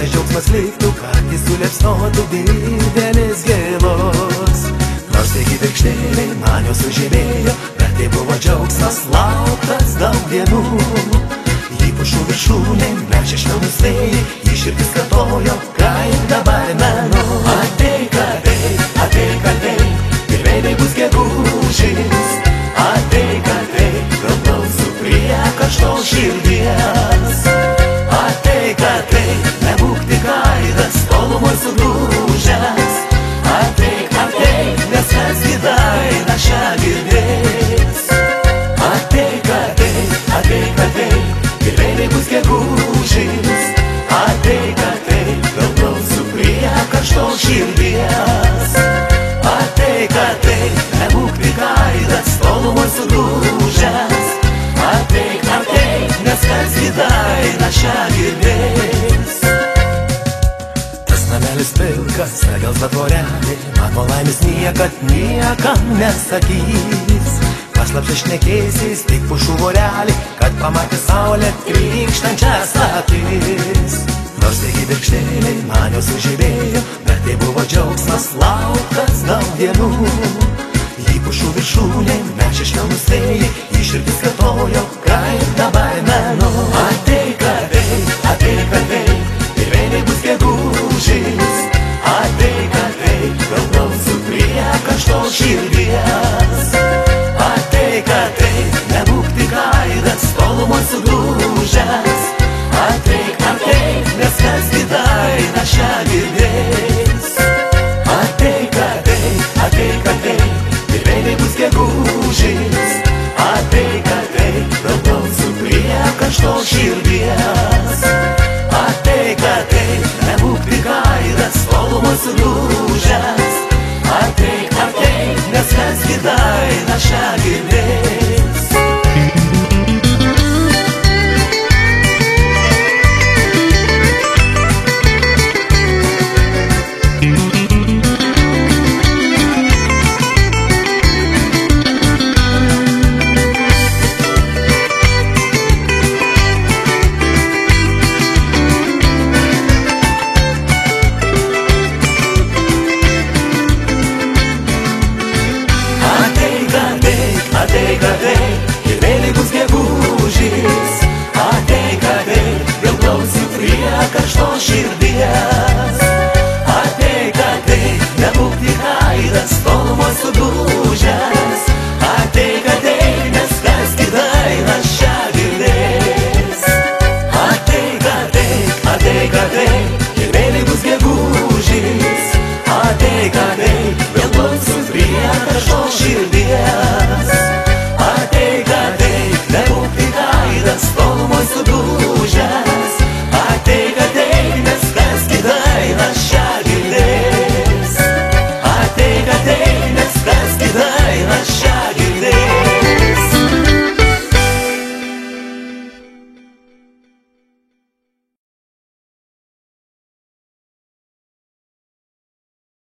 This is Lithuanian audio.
tas džiaugsmas liktų, kad jis suliepsnotų didelis gėlos. Nors tie kibirkštėliai man jau sužymėjo, bet tai buvo džiaugsmas lauktas daug dienų. Į pušų viršūnėm nešė švelnūs vėjai, į širdis kartojo, kaip dabar menu. Ateik, ateik, ateik, ateik, ir vėliai bus gegužis. Ateik, ateik, praplausiu prie karštos širdies. Ateik, ateik, nebūk tik aidas, tolumoj sugrūžęs. Ateik, ateik, nes kas gidaina šią girdės. Ateik, ateik, ateik, ateik, ir vėliai bus gegužis. Ateik, ateik, praplausiu prie karštos širdies. Ateik, ateik, nebūk tik aidas, tolumoj sugrūžęs. Ateik, ateik, nes kas gidaina šią girdės. Tas namelis pilkas, ta gelsva tvorelė, man po laimės niekad niekam nesakys. Paslapčia šnekėsis tik pušų vorelį, kad pamatė saulę trykštančias akis. Nors tie kibirkštėliai man jau sužibėjo, bet tai buvo džiaugsmas lauktas daug dienų. Į pušų viršūnėm nešė švelnūs vėjai, į širdis kartojo, kaip dabar menu. Ateik, ateik, ateik, ateik, ir vėliai bus gegužis. Ateik, ateik, praplausiu prie karštos širdies. Ateik, ateik, nebūk tik aidas, tolumoj sugrūžęs. Ateik, ateik, nes kas gidaina šią girdės. Ateik, ateik, ateik, ateik, ir vėliai bus gegužis. Ateik, ateik, praplausiu prie karštos širdies. Ateik, ateik, nebūk tik aidas, tolumoj sugrūžęs. Ateik, ateik, nes kas gidaina šią girdės. Ateik, ateik, ir vėliai bus gegužis. Ateik, ateik, vėl klausiu prie karštos širdies. Ateik, ateik, nebūk tik aidas, tolumoj sugrūžęs. Ateik, ateik, nes kas gidaina šią girdės. Ateik, ateik, ateik, ateik, ir vėliai bus gegužis. Ateik, ateik, vėl klausiu prie karštos širdies.